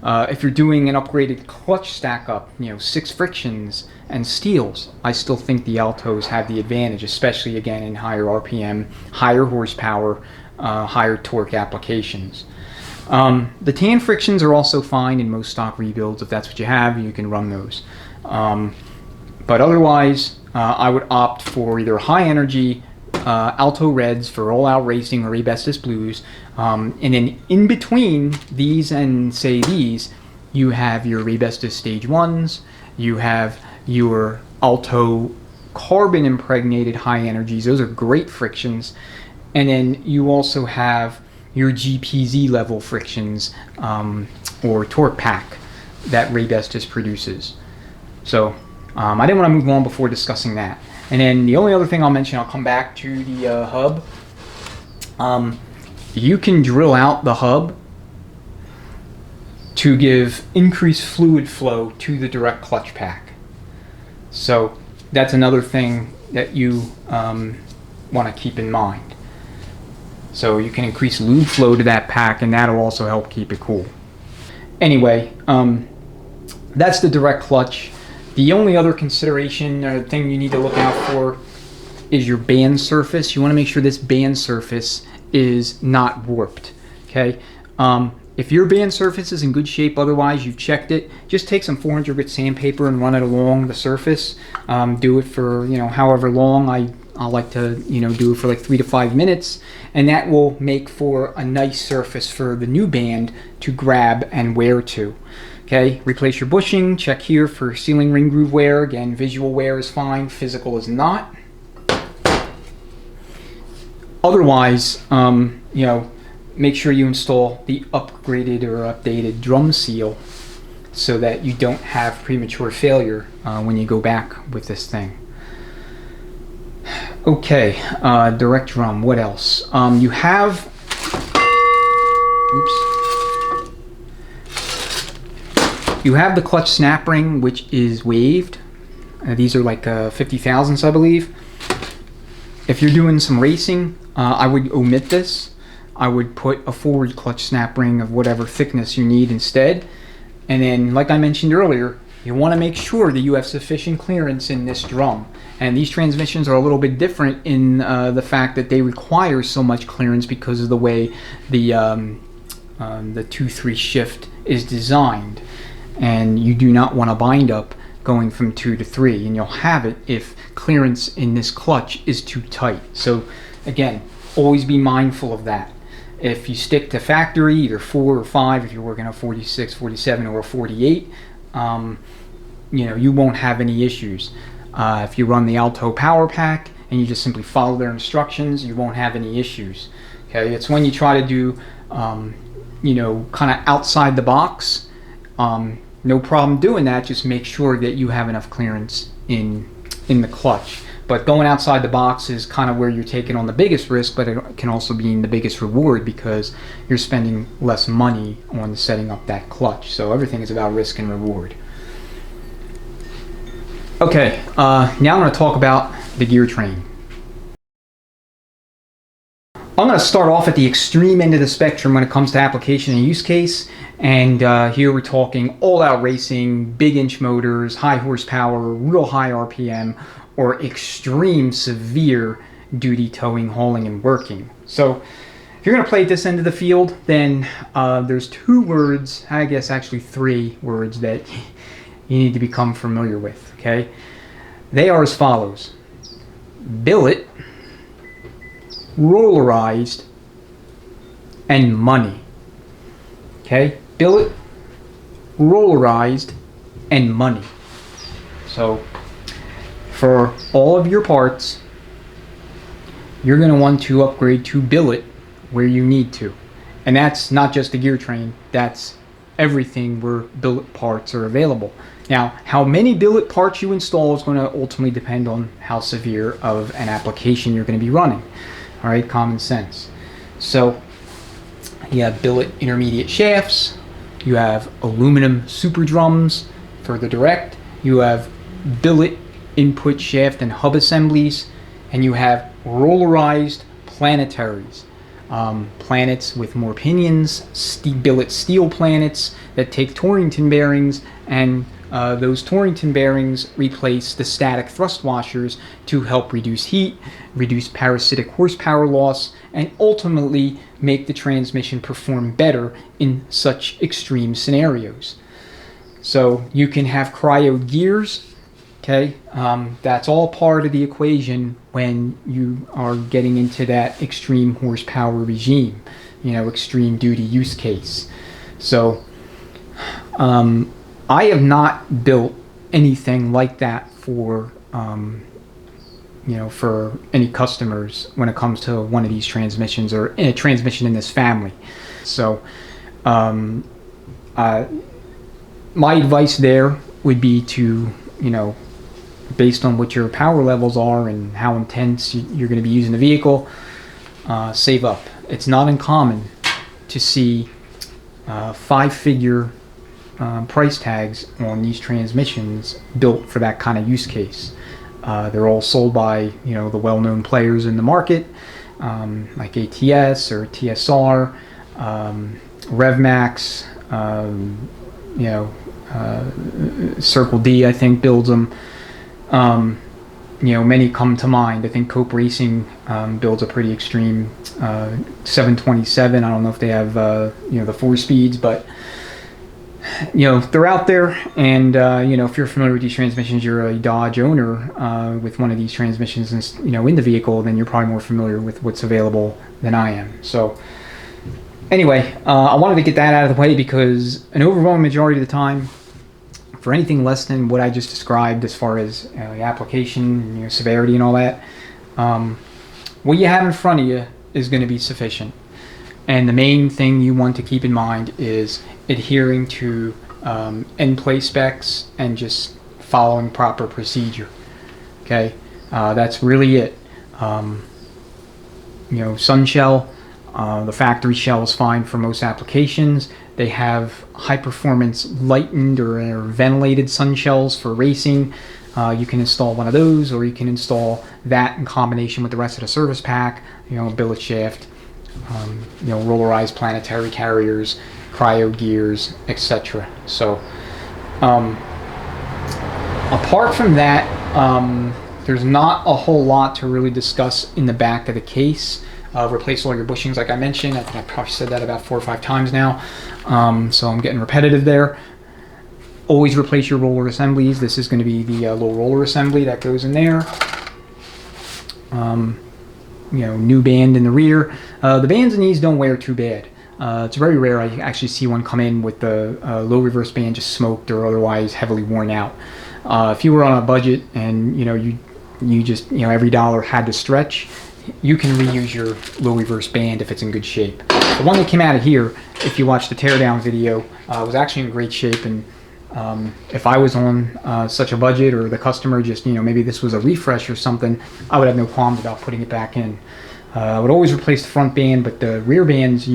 If you're doing an upgraded clutch stack up, you know, 6 frictions and steels, I still think the Altos have the advantage, especially again in higher RPM, higher horsepower, higher torque applications. The tan frictions are also fine in most stock rebuilds. If that's what you have, you can run those. But otherwise, I would opt for either high energy Alto Reds for all out racing or Asbestos Blues. And then in between these and say these, you have your Asbestos Stage 1s, you have your Alto carbon impregnated high energies. Those are great frictions. And then you also have your GPZ level frictions or torque pack that Asbestos produces. So I didn't want to move on before discussing that. And then the only other thing I'll mention, I'll come back to the hub. You can drill out the hub to give increased fluid flow to the direct clutch pack. So that's another thing that you want to keep in mind. So you can increase lube flow to that pack, and that'll also help keep it cool. Anyway, that's the direct clutch. The only other consideration or thing you need to look out for is your band surface. You want to make sure this band surface is not warped. Okay. If your band surface is in good shape, otherwise you've checked it, just take some 400 grit sandpaper and run it along the surface. Do it for however long. I like to do it for like 3 to 5 minutes, and that will make for a nice surface for the new band to grab and wear to. Okay, replace your bushing. Check here for sealing ring groove wear. Again, visual wear is fine, physical is not. Otherwise, make sure you install the upgraded or updated drum seal so that you don't have premature failure when you go back with this thing. Okay, direct drum. What else? You have. Oops. You have the clutch snap ring, which is waved. These are like 50 thousandths, I believe. If you're doing some racing, I would omit this. I would put a forward clutch snap ring of whatever thickness you need instead. And then, like I mentioned earlier, you want to make sure that you have sufficient clearance in this drum. And these transmissions are a little bit different in the fact that they require so much clearance because of the way the 2-3 shift is designed. And you do not want to bind up going from 2 to 3, and you'll have it if clearance in this clutch is too tight. So again, always be mindful of that. If you stick to factory, either 4 or 5, if you're working a 46, 47, or a 48, you won't have any issues. If you run the Alto Power Pack and you just simply follow their instructions, you won't have any issues. Okay, it's when you try to do, kind of outside the box. No problem doing that. Just make sure that you have enough clearance in the clutch. But going outside the box is kind of where you're taking on the biggest risk, but it can also be the biggest reward because you're spending less money on setting up that clutch. So everything is about risk and reward. Okay, now I'm going to talk about the gear train. I'm going to start off at the extreme end of the spectrum when it comes to application and use case. And here we're talking all-out racing, big inch motors, high horsepower, real high RPM, or extreme severe duty towing, hauling, and working. So if you're going to play at this end of the field, then there's 2 words, I guess actually 3 words that you need to become familiar with. Okay, they are as follows: billet, rollarized, and money. Okay, billet, rollarized, and money. So for all of your parts, you're going to want to upgrade to billet where you need to. And that's not just the gear train, that's everything where billet parts are available. Now, how many billet parts you install is going to ultimately depend on how severe of an application you're going to be running. All right, common sense. So you have billet intermediate shafts, you have aluminum super drums for the direct, you have billet input shaft and hub assemblies, and you have rollarized planetaries. Planets with more pinions, billet steel planets that take Torrington bearings, and those Torrington bearings replace the static thrust washers to help reduce heat, reduce parasitic horsepower loss, and ultimately make the transmission perform better in such extreme scenarios. So you can have cryo gears, okay? That's all part of the equation when you are getting into that extreme horsepower regime, extreme duty use case. So I have not built anything like that for for any customers when it comes to one of these transmissions or a transmission in this family. So my advice there would be to, based on what your power levels are and how intense you're going to be using the vehicle, save up. It's not uncommon to see 5-figure price tags on these transmissions built for that kind of use case. They're all sold by the well-known players in the market, like ATS or TSR, RevMax, Circle D, I think, builds them. Many come to mind. I think Cope Racing builds a pretty extreme 727. I don't know if they have the 4 speeds, but they're out there. And if you're familiar with these transmissions, you're a Dodge owner with one of these transmissions, in the vehicle, then you're probably more familiar with what's available than I am. So anyway, I wanted to get that out of the way because an overwhelming majority of the time, for anything less than what I just described as far as the application, severity and all that, what you have in front of you is going to be sufficient. And the main thing you want to keep in mind is adhering to end play specs and just following proper procedure. Okay, that's really it. Sun shell, the factory shell is fine for most applications. They have high performance lightened or ventilated sun shells for racing. You can install one of those, or you can install that in combination with the rest of the service pack, billet shaft, rollarized planetary carriers, cryo gears, etc. So apart from that, there's not a whole lot to really discuss in the back of the case. Replace all your bushings, like I mentioned. I think I probably said that about 4 or 5 times now, so I'm getting repetitive there. Always replace your roller assemblies. This is going to be the low roller assembly that goes in there. New band in the rear. The bands in these don't wear too bad. It's very rare I actually see one come in with the low reverse band just smoked or otherwise heavily worn out. If you were on a budget and you just every dollar had to stretch, you can reuse your low reverse band if it's in good shape. The one that came out of here, if you watch the teardown video, was actually in great shape. And if I was on such a budget, or the customer just maybe this was a refresh or something, I would have no qualms about putting it back in. I would always replace the front band, but the rear bands,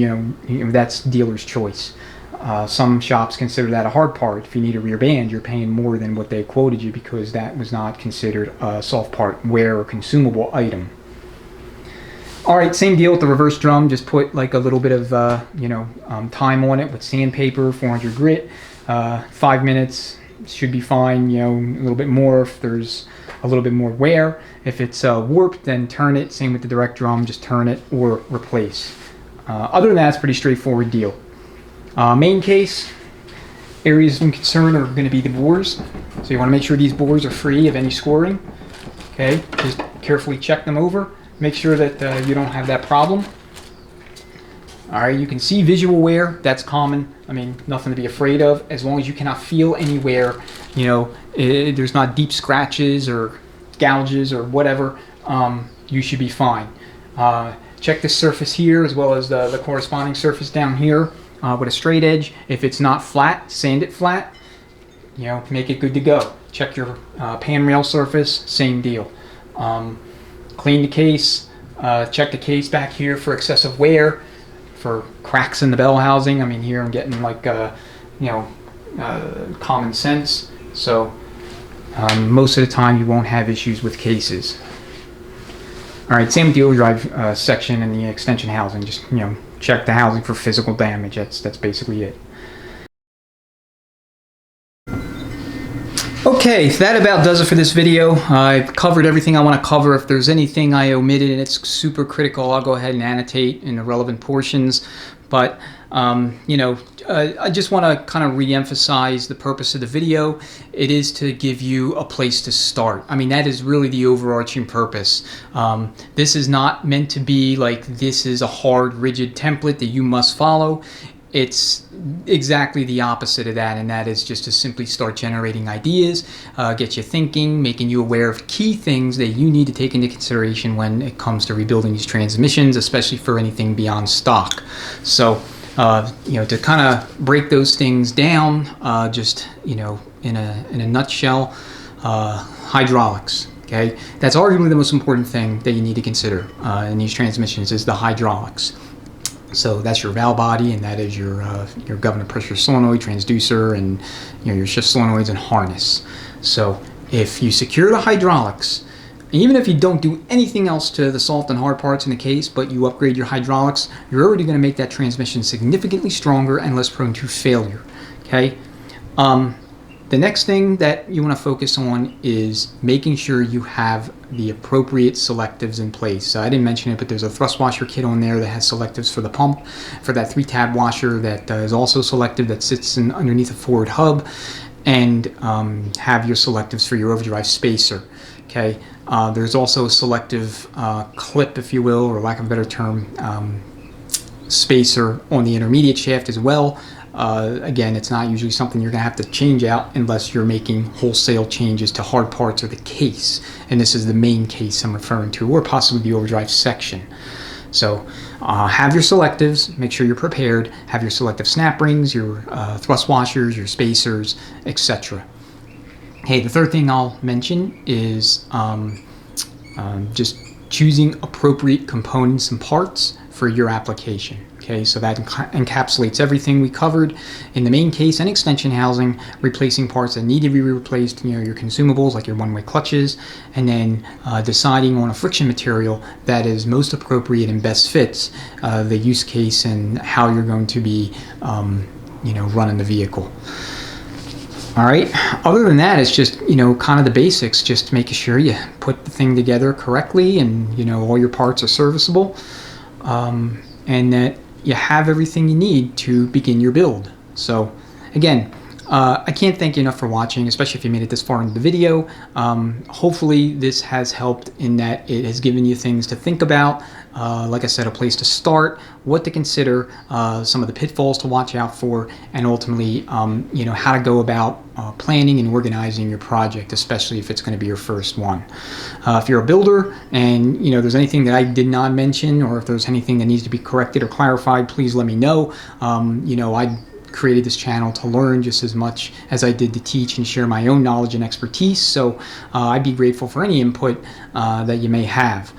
that's dealer's choice. Some shops consider that a hard part. If you need a rear band, you're paying more than what they quoted you because that was not considered a soft part wear or consumable item. Alright, same deal with the reverse drum. Just put like a little bit of time on it with sandpaper, 400 grit. 5 minutes should be fine. A little bit more if there's a little bit more wear. If it's warped, then turn it. Same with the direct drum, just turn it or replace. Other than that, it's a pretty straightforward deal. Main case, areas of concern are going to be the bores. So you want to make sure these bores are free of any scoring. Okay, just carefully check them over. Make sure that you don't have that problem. Alright, you can see visual wear. That's common. I mean, nothing to be afraid of. As long as you cannot feel anywhere, there's not deep scratches or gouges or whatever, you should be fine. Check this surface here as well as the corresponding surface down here with a straight edge. If it's not flat, sand it flat. Make it good to go. Check your pan rail surface, same deal. Clean the case. Check the case back here for excessive wear, for cracks in the bell housing. I mean, here I'm getting like common sense. So most of the time you won't have issues with cases. All right, same with the overdrive section and the extension housing. Just check the housing for physical damage. That's basically it. Okay, that about does it for this video. I've covered everything I want to cover. If there's anything I omitted and it's super critical, I'll go ahead and annotate in the relevant portions. But, I just want to kind of re-emphasize the purpose of the video. It is to give you a place to start. I mean, that is really the overarching purpose. This is not meant to be like this is a hard, rigid template that you must follow. It's exactly the opposite of that, and that is just to simply start generating ideas, get you thinking, making you aware of key things that you need to take into consideration when it comes to rebuilding these transmissions, especially for anything beyond stock. So, to kind of break those things down, in a nutshell, hydraulics. Okay, that's arguably the most important thing that you need to consider in these transmissions is the hydraulics. So that's your valve body, and that is your governor pressure solenoid, transducer, and your shift solenoids and harness. So if you secure the hydraulics, even if you don't do anything else to the soft and hard parts in the case, but you upgrade your hydraulics, you're already going to make that transmission significantly stronger and less prone to failure. Okay. The next thing that you want to focus on is making sure you have the appropriate selectives in place. So I didn't mention it, but there's a thrust washer kit on there that has selectives for the pump, for that 3-tab washer that is also selective, that sits underneath a forward hub, and have your selectives for your overdrive spacer. Okay. There's also a selective clip, if you will, or lack of a better term, spacer on the intermediate shaft as well. Again, it's not usually something you're going to have to change out unless you're making wholesale changes to hard parts or the case. And this is the main case I'm referring to, or possibly the overdrive section. So have your selectives, make sure you're prepared, have your selective snap rings, your thrust washers, your spacers, etc. Hey, the third thing I'll mention is just choosing appropriate components and parts for your application. Okay, so that encapsulates everything we covered in the main case and extension housing, replacing parts that need to be replaced, your consumables like your one-way clutches, and then deciding on a friction material that is most appropriate and best fits the use case and how you're going to be, running the vehicle. All right. Other than that, it's just, kind of the basics, just making sure you put the thing together correctly and, all your parts are serviceable, and that you have everything you need to begin your build. So again, I can't thank you enough for watching, especially if you made it this far into the video. Hopefully this has helped in that it has given you things to think about. Like I said, a place to start, what to consider, some of the pitfalls to watch out for, and ultimately, how to go about planning and organizing your project, especially if it's going to be your first one. If you're a builder and there's anything that I did not mention, or if there's anything that needs to be corrected or clarified, please let me know. I created this channel to learn just as much as I did to teach and share my own knowledge and expertise. So I'd be grateful for any input that you may have.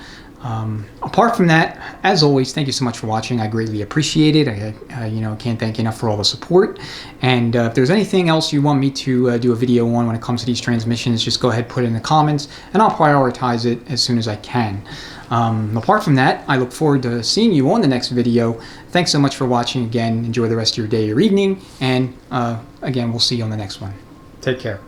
Apart from that, as always, thank you so much for watching. I greatly appreciate it. I can't thank you enough for all the support. And if there's anything else you want me to do a video on when it comes to these transmissions, just go ahead, put it in the comments, and I'll prioritize it as soon as I can. Apart from that, I look forward to seeing you on the next video. Thanks so much for watching again. Enjoy the rest of your day or evening. And again, we'll see you on the next one. Take care.